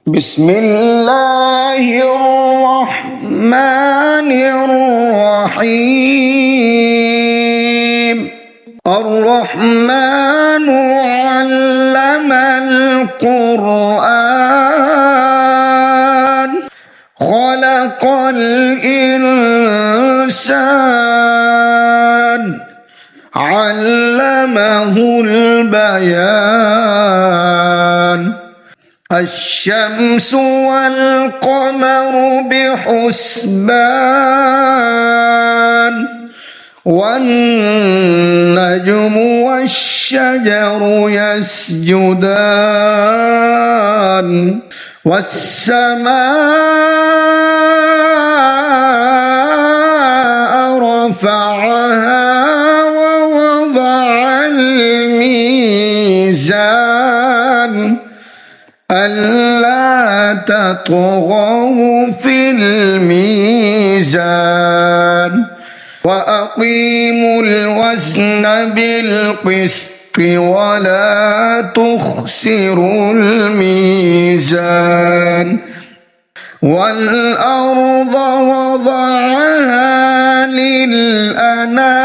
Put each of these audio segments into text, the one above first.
بسم الله الرحمن الرحيم الرحمن علم القرآن خلق الإنسان علمه البيان الشمس والقمر بحسبان والنجم والشجر يسجدان والسماء رفعها ووضع الميزان ألا تطغوا في الميزان وأقيموا الوزن بالقسط ولا تخسروا الميزان والأرض وضعها للأنام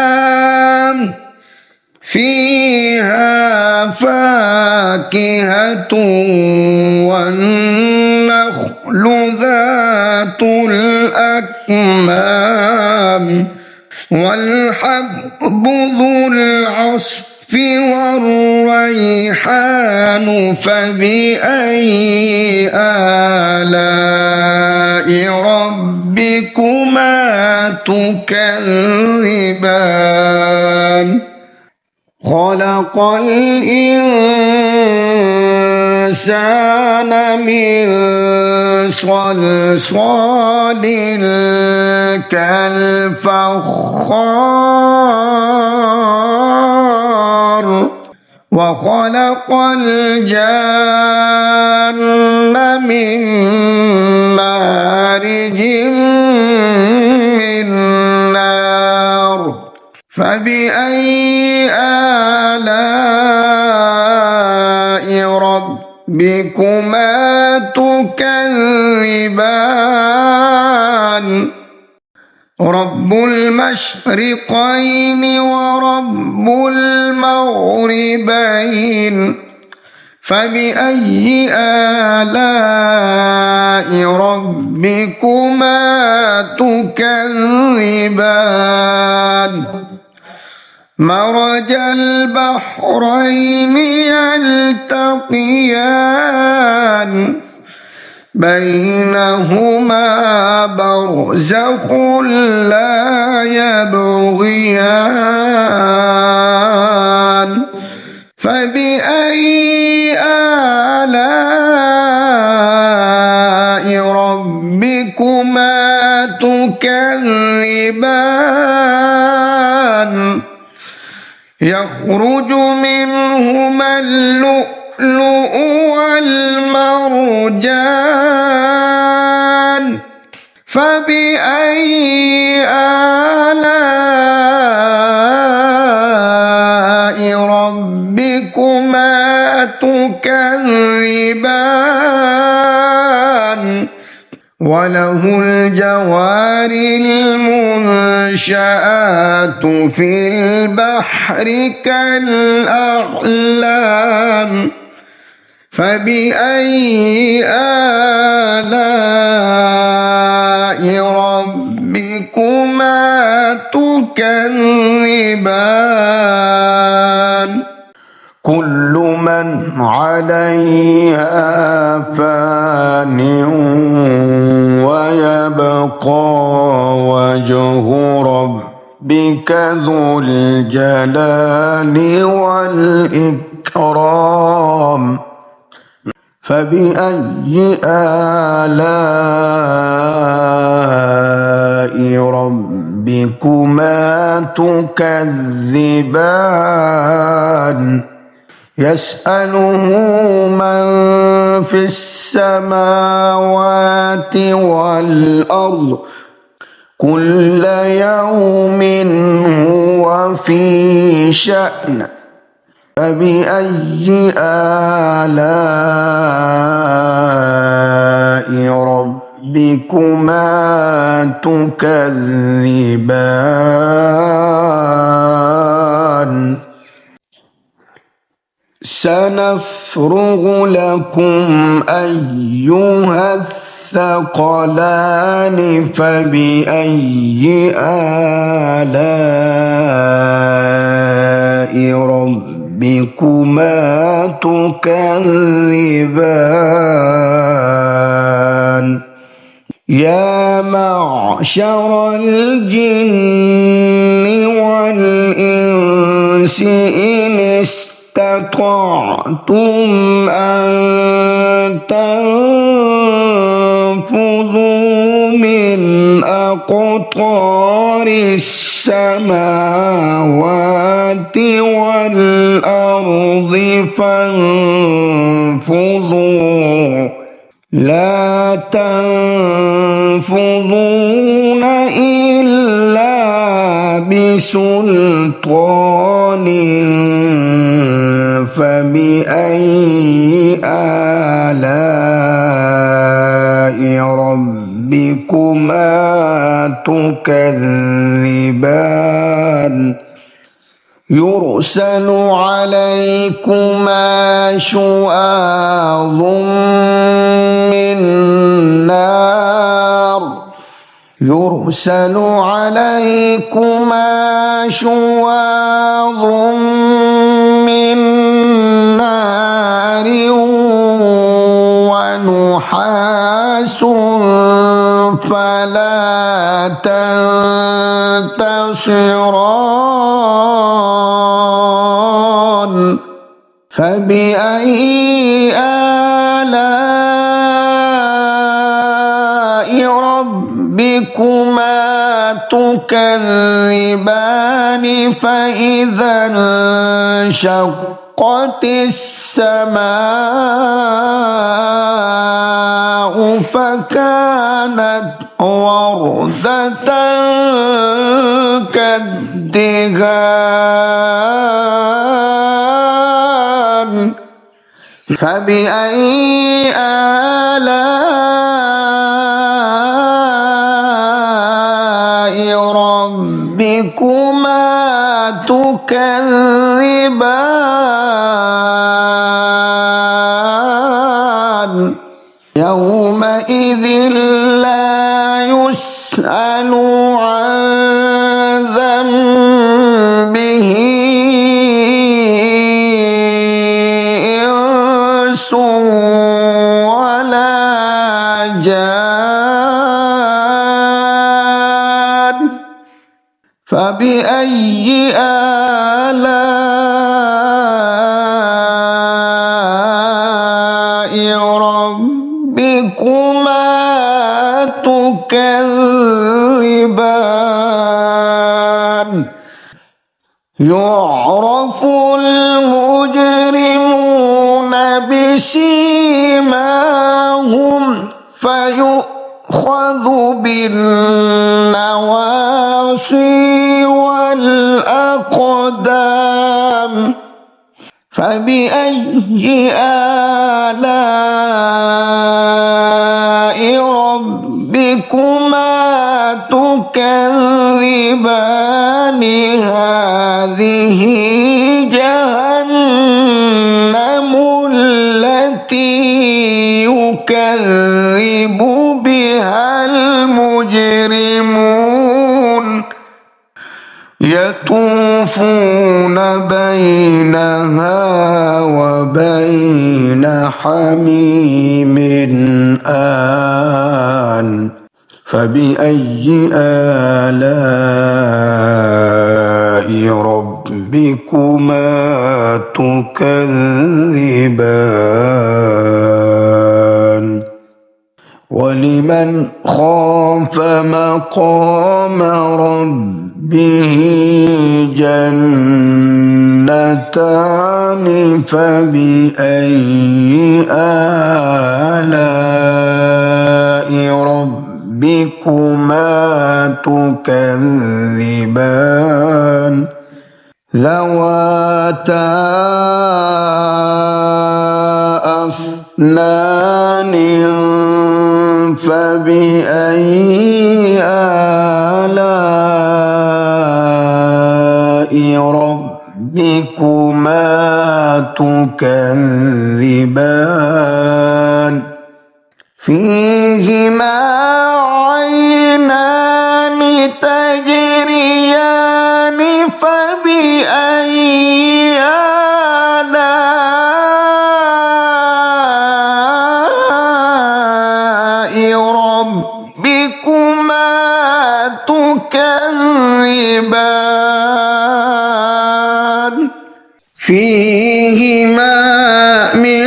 فيها فاكهة والنخل ذات الأكمام والحب ذو العصف والريحان فبأي آلاء ربكما تكذبان خلق الإنسان من صلصال كالفخار وخلق الجن من مارج من نار فبأي آلاء ربكما تكذبان رب المشرقين ورب المغربين فبأي آلاء ربكما تكذبان مرج البحرين يلتقيان بينهما برزخ لا يبغيان فبأي آلاء ربكما تكذبان يخرج منهما اللؤلؤ والمرجان فبأي آلاء ربكما تكذبان وله الجوار المنشآت في البحر كالأعلام فبأي آلاء ربكما تكذبان كل من عليها فان ويبقى وجه ربك ذو الجلال والإكرام فبأي آلاء ربكما تكذبان يسأله من في السماوات والأرض كل يوم هو في شأن فبأي آلاء تكذبان سنفرغ لكم أيها الثقلان فبأي آلاء ربكما تكذبان يا معشر الجن والإنس إن استطعتم أن تنفذوا من أقطار السماوات والأرض فانفذوا لا تنفذون إلا بسلطان فبأي آلاء ربكما تكذبان يرسل عليكما شواظ من نار يرسل عليكما شواظ من نار ونحاس فلا تنتصران فبأي آلاء ربكما تكذبان فإذا انشقت السماء فكانت وردة كالدهان فبأي آلاء ربكما تكذبان يومئذ لا يسأل عن ذنبه إنس ولا جان فبأي آلاء ربكما تكذبان يعرف المجرمون بسيماهم فيؤخذ بالنواصي والأقدام فبأي آلاء ربكما تكذبان هذه جهنم التي يكذب بها المجرمون يطوفون بينها وبين حميم آن فبأي آلاء ربكما تكذبان ولمن خاف مقام ربه جنتان فبأي آلاء ربكما تكذبان ذواتا أفنان فبأي آلاء ربكما تكذبان فيهما عينان تجريان فبأي آلاء ربكما تكذبان فيهما من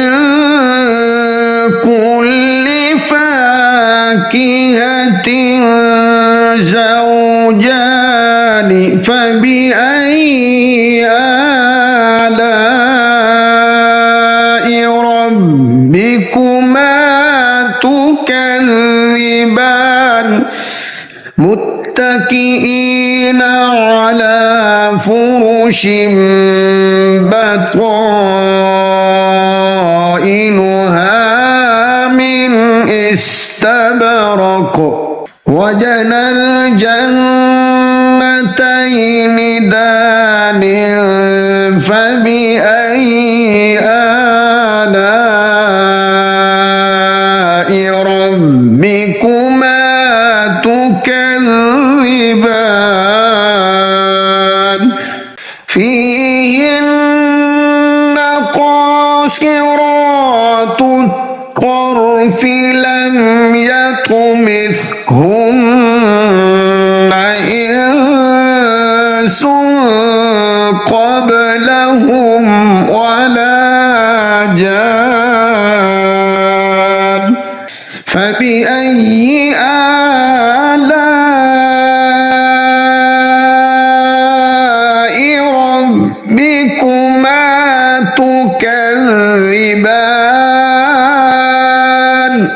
كل فاكهة زوجان فبأي آلاء ربكما تكذبان متكئين على فرش بطائنها من استبرق وجنى الجنتين دان فبأي آلاء ربكما تكذبان فيهن قاصرات الطرف لم يطمثهن إنس قبلهم ولا جان فبأي آلاء ربكما تكذبان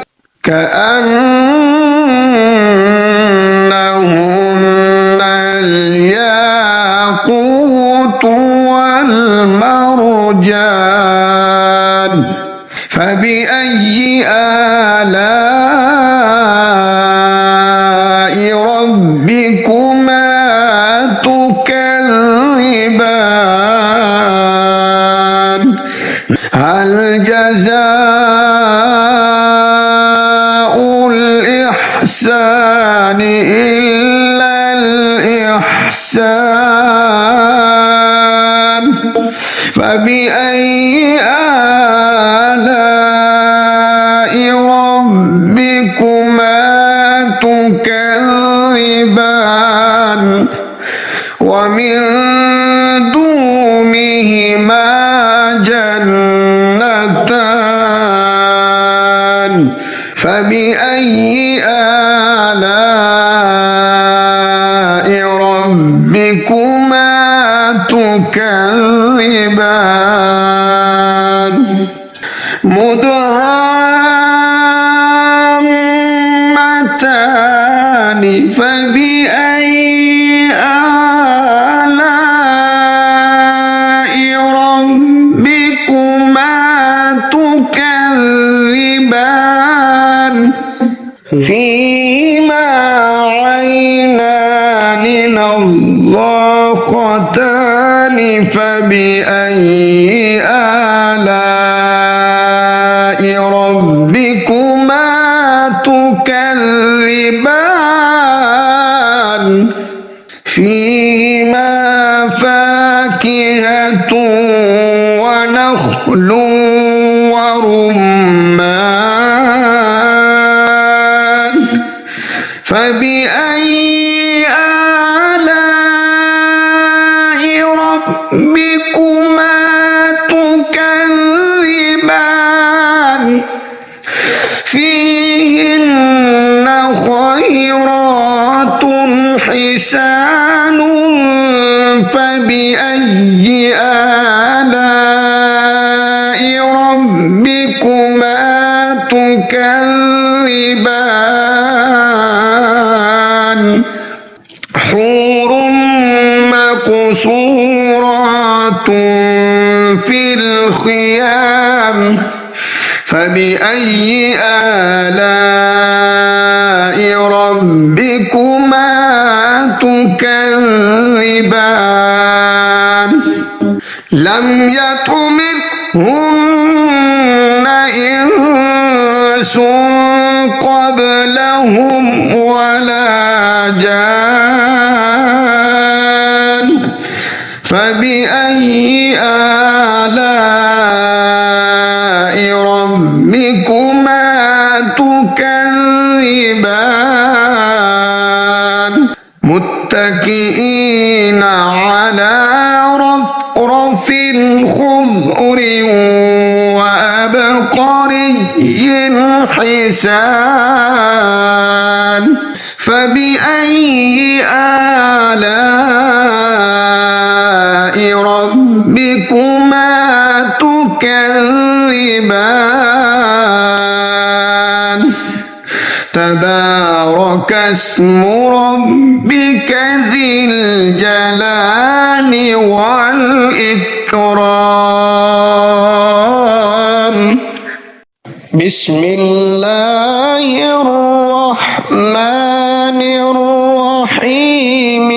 كأنهن الياقوت والمرجان فبأي آلاء ربكما تكذبان هل جزاء الإحسان إلا الإحسان فبأي آلاء ربكما تكذبان ومن دونهما جنتان فبأي آلاء ربكما تكذبان مدهامتان فبأي آلاء ربكما تكذبان فيهما عينان نضاختان فبأي آلاء ربكما تكذبان فيهما فاكهة ونخل ورمان فبأي آلاء ربكما تكذبان فيهن خيرات حسان فبأي آلاء ربكما تكذبان حور مقصورات في الخيام فبأي آلاء تكذبان لم يطمثهن إنس قبلهم ولا جان فبأي آلاء ربكما تكذبان متكئين على رفرف خضر وأبقري حسان فبأي آلاء ربكما تكذبان تبارك اسم ربك ذي الجلال والإكرام بسم الله الرحمن الرحيم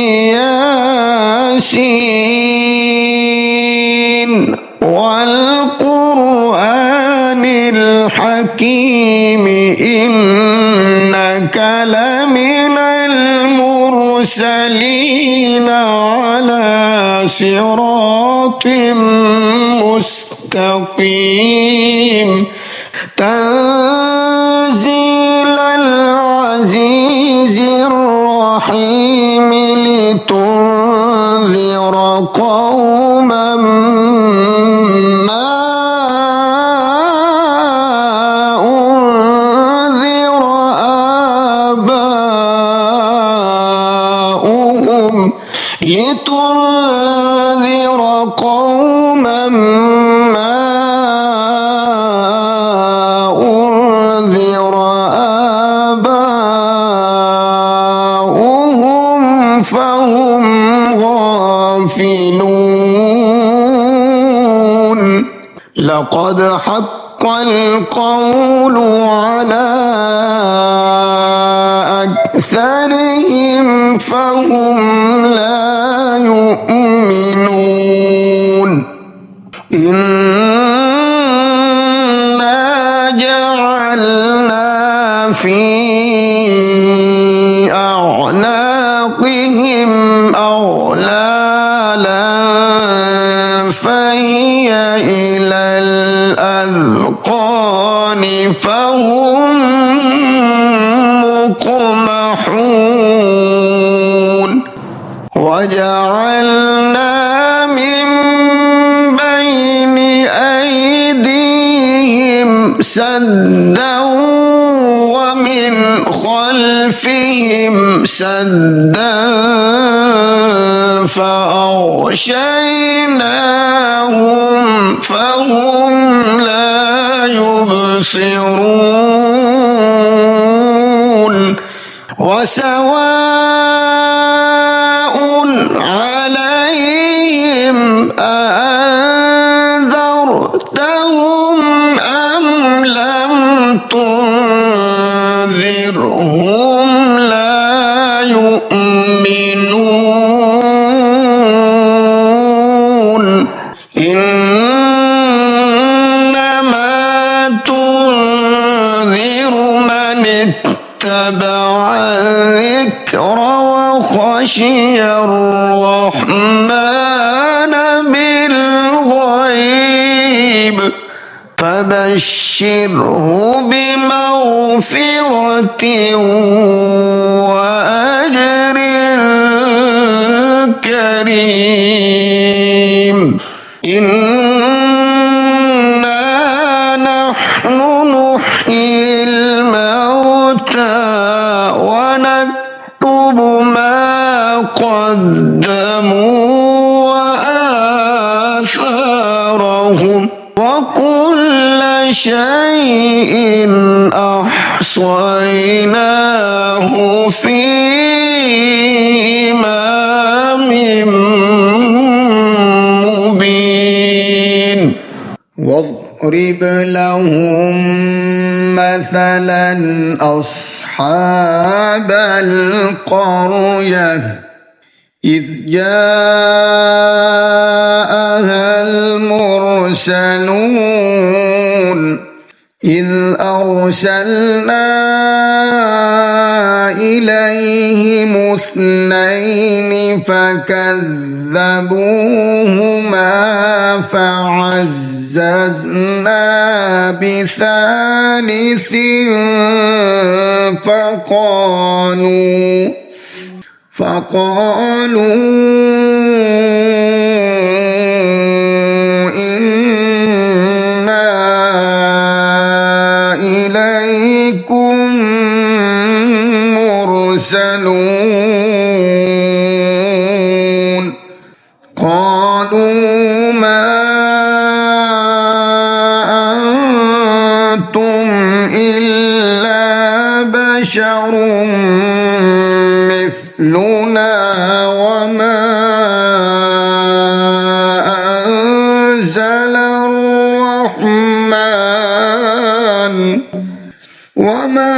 ياسين والقرآن الحكيم إنك لمن المرسلين على صراط مستقيم تنزيل العزيز الرحيم لتنذر قوما ما أنذر آباؤهم لتنذر قوما ما أنذر آباؤهم فهم غافلون لقد حق القول على أكثرهم فهم لا يؤمنون إنا جعلنا في أعناقهم أغلالا فهي إلى الأذقان فهم مقمحون وجعلنا من بين أيديهم سدا ومن خلفهم سدا فأغشيناهم فهم لا يبصرون وسواء عليهم أأنذرتهم أم لم تنذرهم لا يؤمنون إنما تنذر من اتبع الذكر وخشي الرحمن بالغيب فبشره بمغفرة وأجر كريم إنا نحن نحيي الموتى ونكتب ما قدموا وآثارهم وكل شيء أحصيناه في إمام مبين واضرب لهم مثلا أصحاب القرية إذ جاءها المرسلون إذ أرسلنا إليهم اثنين فكذبوهما فعززنا بثالث فقالوا إنا إليكم مرسلون قالوا ما أنتم إلا بشر مثلنا وما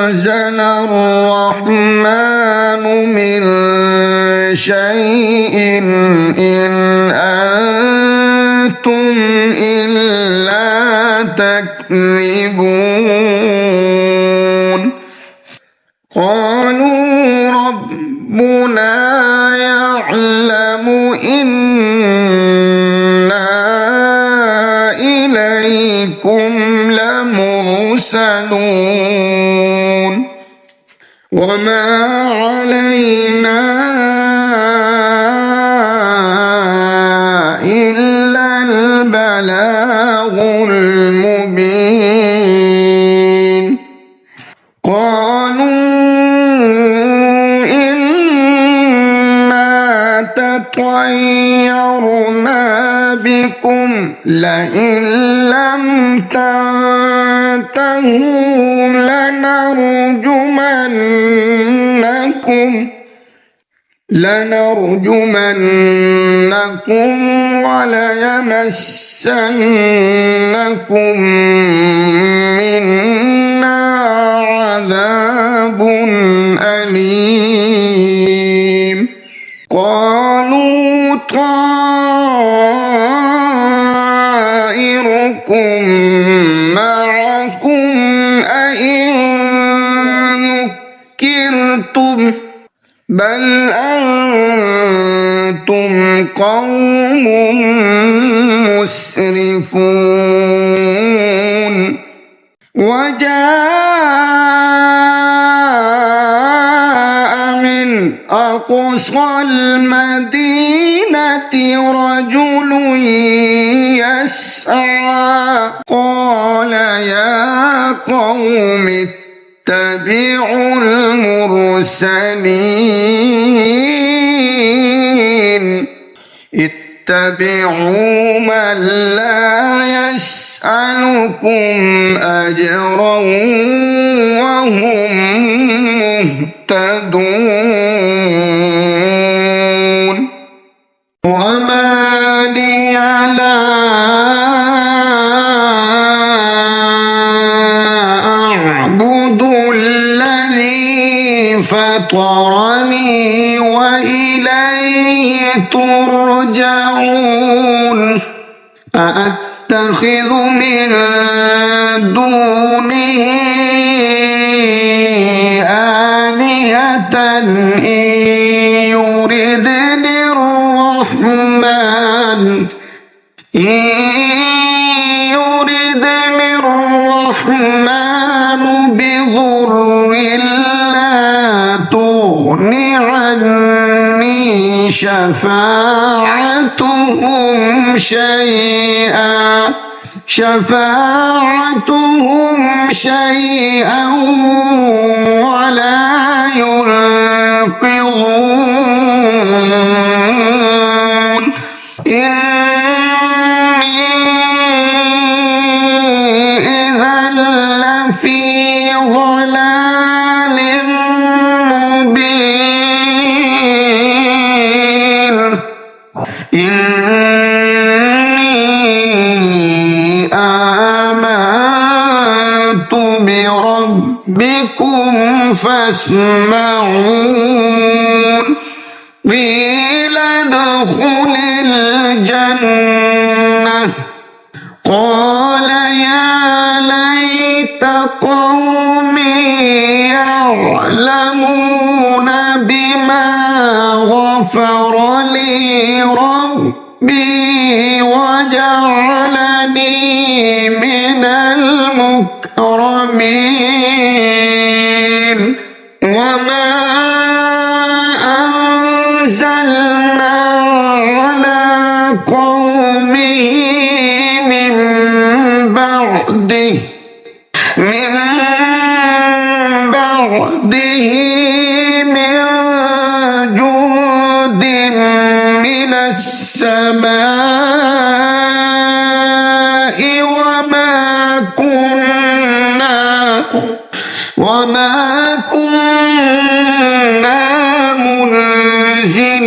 أنزل الرحمن من شيء إن أنتم إلا تكذبون قالوا ربنا يعلم إنا إليكم لمرسلون وما علينا إلا البلاغ المبين قالوا إنا تطيرنا بكم لئن لم تنتهوا لنرجمنكم وليمسنكم منا عذاب أليم قالوا طائركم معكم أئن ذكرتم بل أنتم قوم مسرفون وجاء من أقصى المدينة رجل يسعى قال يا قوم اتبعوا المرسلين اتبعوا من لا يسألكم أجرا وهم مهتدون وما لي لا أعبد الذي فطرني وإليه ترجعون أأتخذ من دونه آلهة إن يردني الرحمن بضر لا تغن عني شفاعتهم شيئا ولا ينقذون إني إذا لفي ضلال مبين إني آمنت بربكم فاسمعون قيل ادخل الجنة قال يا ليت قومي يعلمون بما غفر لي ربي وجعلني من المكرمين وما أنزلنا على قومه من بعده من جود من السماء وما كنا منزلين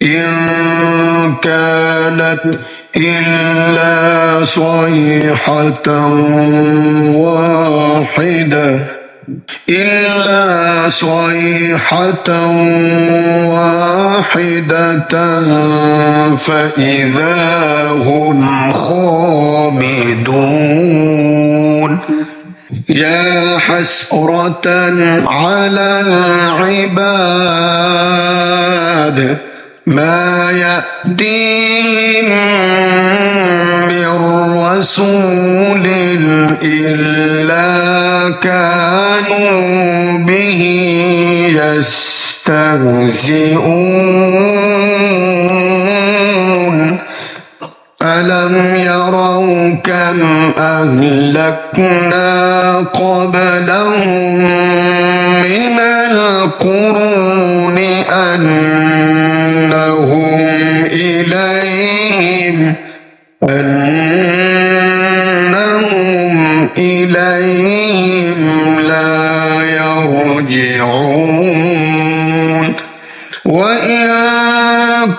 إن كانت إلا صيحة واحدة فإذا هم خامدون يا حسرة على العباد ما يأتيهم من رسول إلا كانوا به يستهزئون ألم يروا كم أهلكنا قبلهم من القرون أنهم إليهم لا يرجعون وإن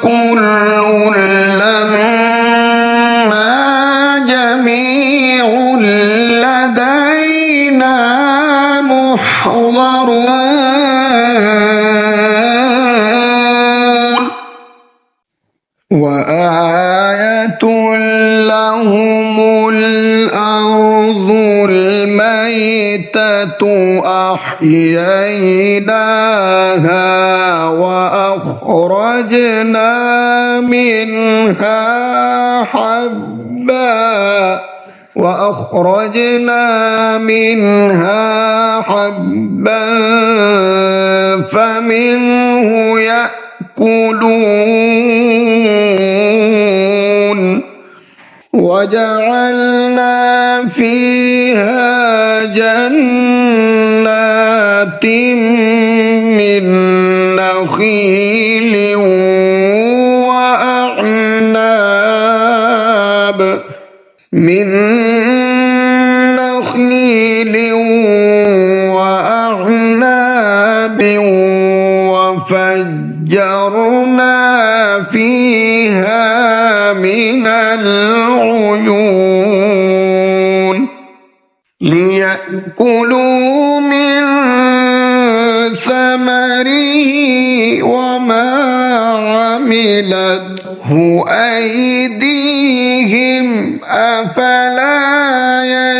كل لما جميع لدينا محضرون وآية لهم الأرض الميتة أحييناها وأخرجنا منها حبا فمنه يأكلون وجعلنا فيها جنات من نخيل وأعناب وفجرنا فيها من العيون ليأكلوا من ثمره وما عملته أيديهم أفلا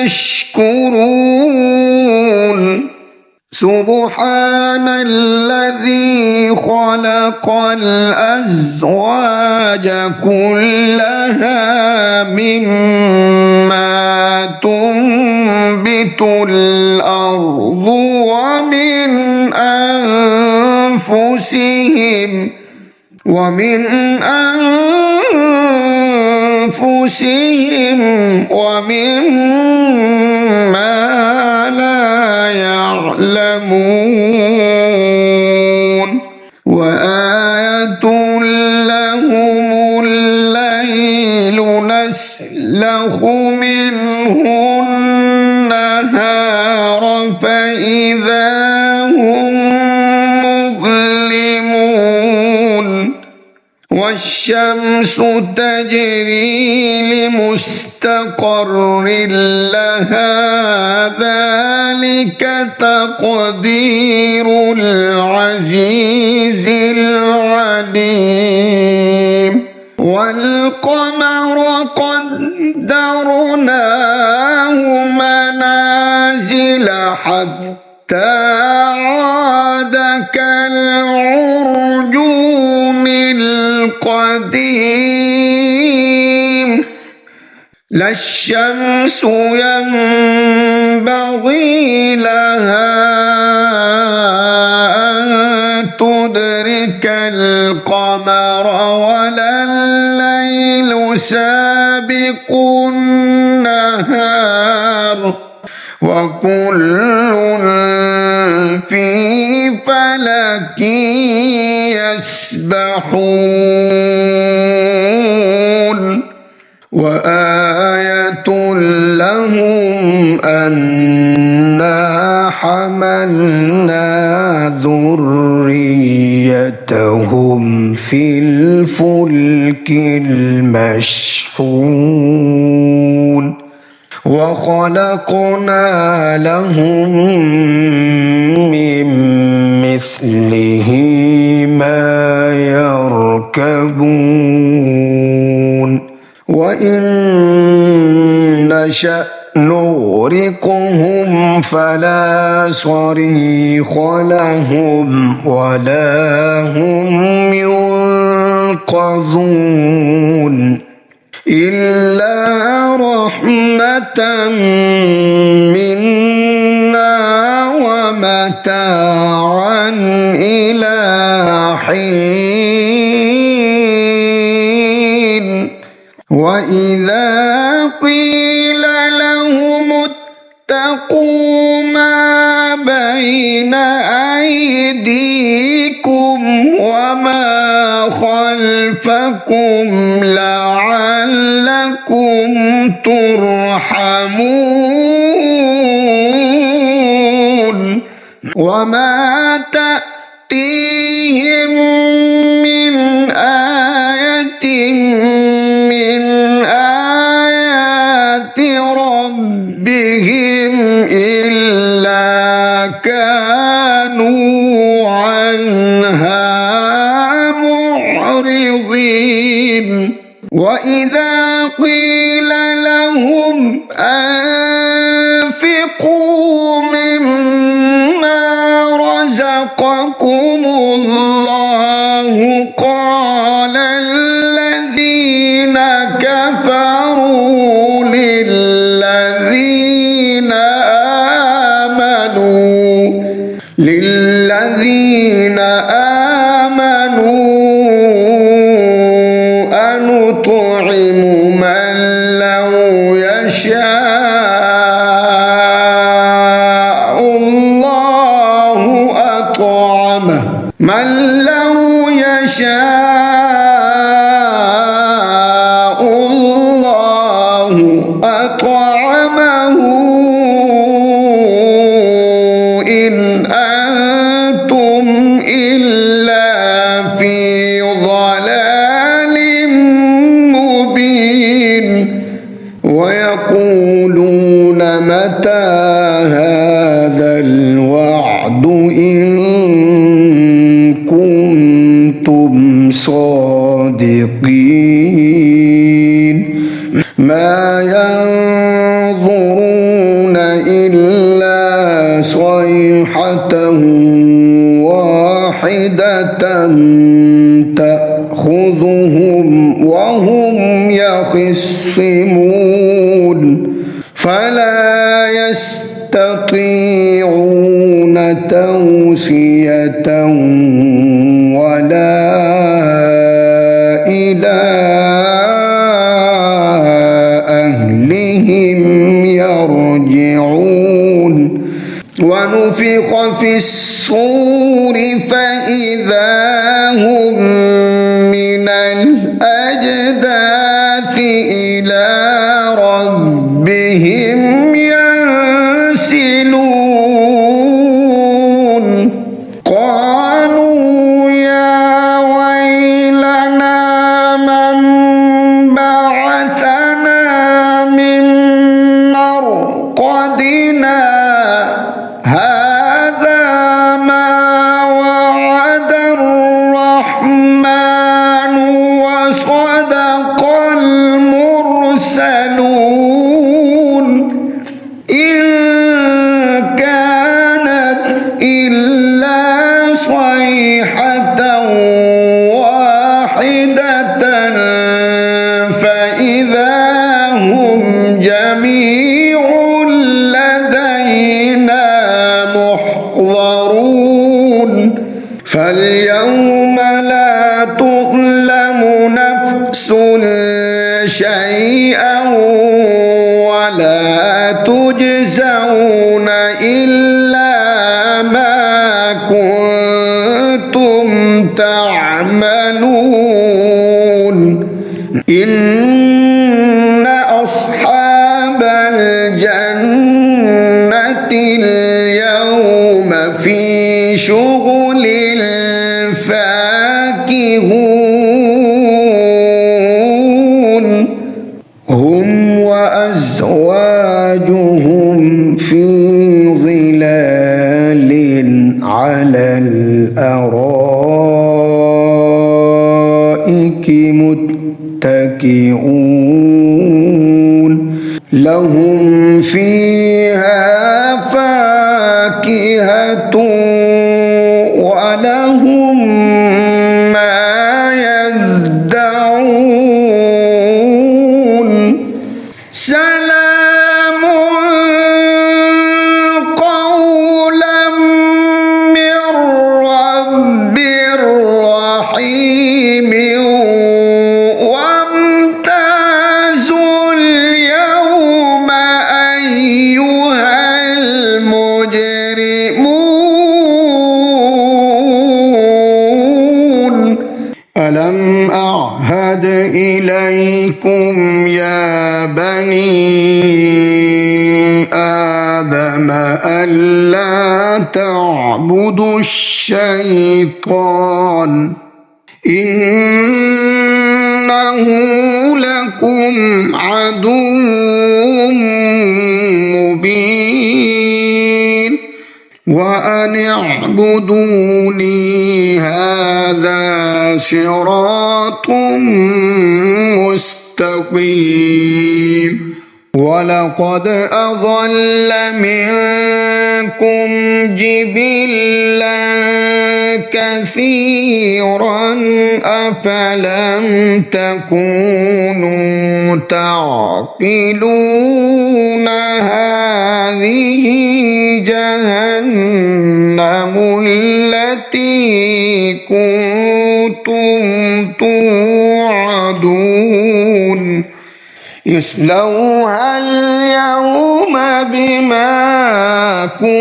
يشكرون سبحان الذي خلق الأزواج كلها مما تنبت الأرض ومن أنفسهم ومما لا يعلمون وآية لهم الليل نسلخ منه النهار فإذا هم مظلمون الشمس تجري لمستقر لها ذلك تقدير العزيز العليم والقمر قدرناه منازل حتى عاد كالعرجون القديم لا الشمس ينبغي لها أن تدرك القمر ولا الليل سابق النهار وكل في فلك يسبحون وآية لهم أنا حملنا ذريتهم في الفلك المشحون وخلقنا لهم من مثله ما يركبون وإن نشأ نغرقهم فلا صريخ لهم ولا هم ينقذون إلا رحمة منا ومتاعا إلى حين وإذا قيل لهم اتقوا ما بين أيديكم وما خلفكم لعلكم ترحمون وما تأتيهم من آية من آيات ربهم إلا كانوا عنها معرضين وإذا قيل لهم أنفقوا مما رزقكم الله قال الذين كفروا للذين آمنوا أنطعم من لو يشاء الله أطعمه من لو يشاء الله أطعمه إن أنتم إلا في ضلال مبين ويقولون متى هذا الوعد إن كنتم صادقين ما ينظرون إلا صيحة واحدة تأخذهم وهم يخصمون فلا يستطيعون توصية ولا إلى أهلهم يرجعون ونفخ في الصور فإذا هم من الأجداث إلى ربهم ينسلون قالوا يا ويلنا يرسلون إن كانت إلا صيحة واحدة فإذا هم جميع لدينا محضرون فاليوم لا تظلم نفس شيئا ولا تجزون إلا ما كنتم تعملون إن أصحاب الجنة اليوم في شغل فاكهون هم وأزواجهم في ظلال على الأرائك متكئون لهم فيها فاكهة ولهم ما يدعون سلام قولا من رب رحيم وامتازوا اليوم أيها المجرمون ألم أعهد إليكم يا بني آدم ألا تعبدوا الشيطان إنه لكم عدو مبين وأن اعبدوني هذا صراط مستقيم ولقد أضل منكم جبلا كثيرا أفلم تكونوا تعقلون هذه جهنم التي كنتم توعدون اصلوها اليوم بما كنتم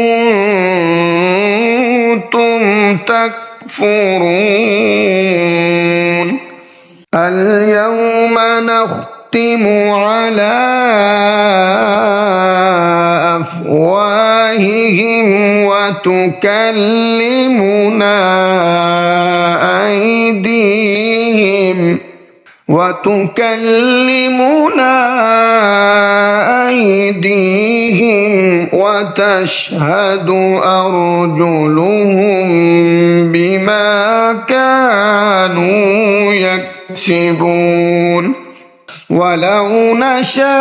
تكفرون اليوم نختم على أفواههم وتكلمنا أيديهم وتشهد أرجلهم بما كانوا يكسبون ولو نشاء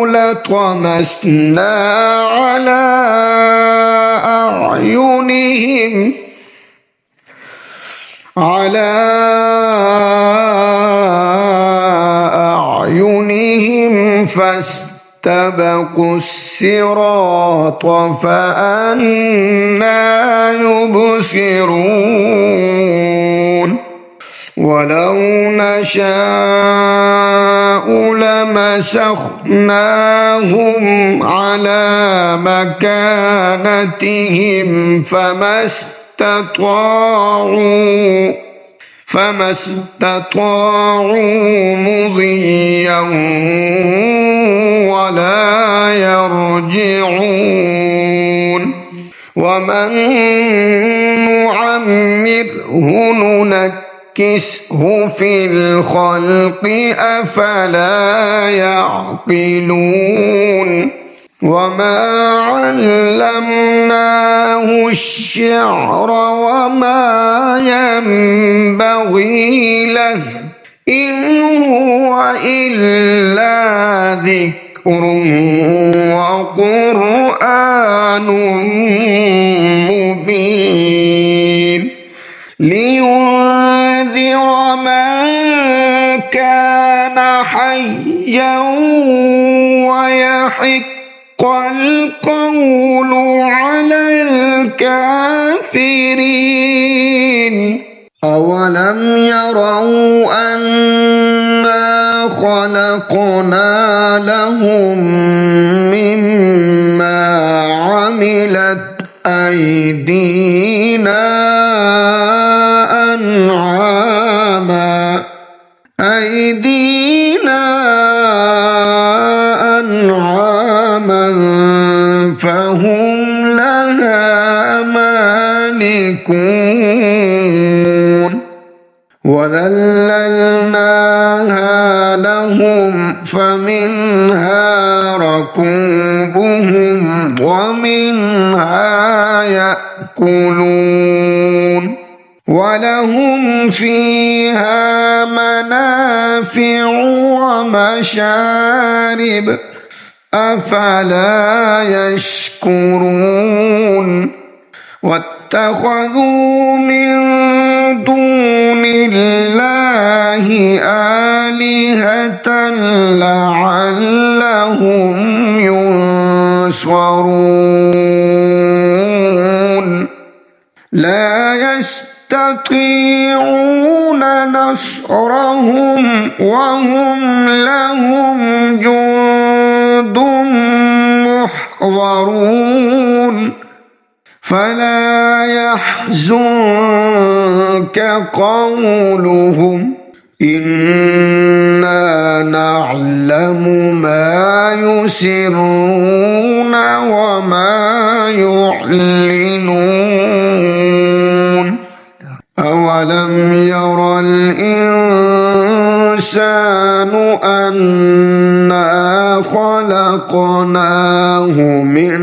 لطمسنا على أعينهم فاستبقوا الصراط فأنى يبصرون ولو نشاء لمسخناهم على مكانتهم فما استطاعوا مضيا ولا يرجعون ومن نعمره ننكسه في الخلق أفلا يعقلون وما علمناه الشعر وما ينبغي له إن هو إلا ذكر وقرآن مبين لينذر من كان حيا ويحق القول على الكافرين أولم يروا أنا خلقنا لهم مما عملت أيدينا أنعاما فهم لها مالكون وذللناها لهم فمنها ركوبهم ومنها يأكلون ولهم فيها منافع ومشارب أفلا يشكرون واتخذوا من دون الله آلهة لعلهم ينصرون لا يستطيعون نصرهم وهم لهم جند محضرون فلا يحزنك قولهم إنا نعلم ما يسرون وما يعلنون أولم ير الإنسان أنا خلقناه من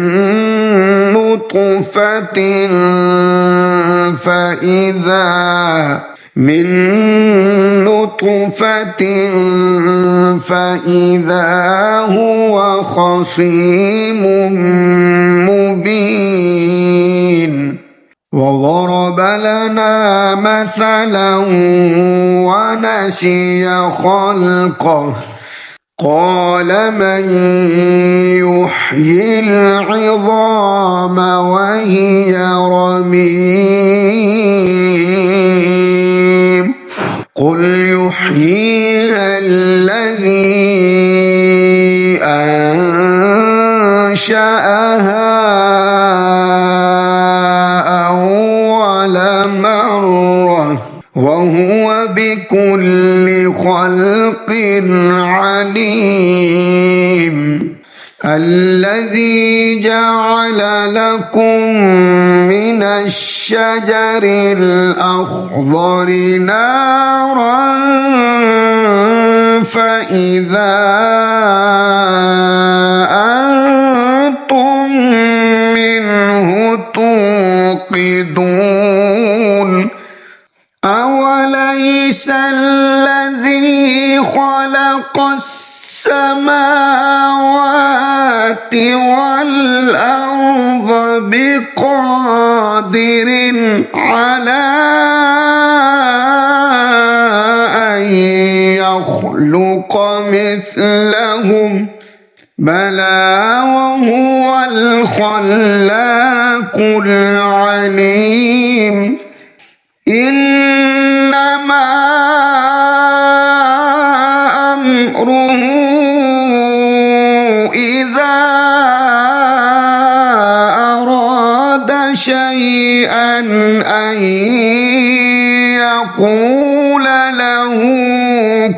نطفة فإذا هو خصيم مبين وضرب لنا مثلا ونسي خلقه قال من يحيي العظام وهي رميم قل يحييها الذي أنشأها أول مرة وهو بكل خلق عليم الذي جعل لكم من الشجر الأخضر نارا فإذا أنتم منه توقدون أوليس الذي خلق السماوات والأرض بقادر على أن يخلق مثلهم بلى وهو الخلاق العليم إنما أمره إذا أراد شيئا أن يقول له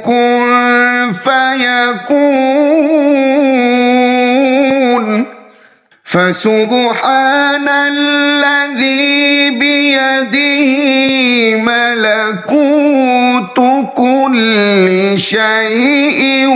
كن فيكون فسبحان الذي بيده ملكوت كل شيء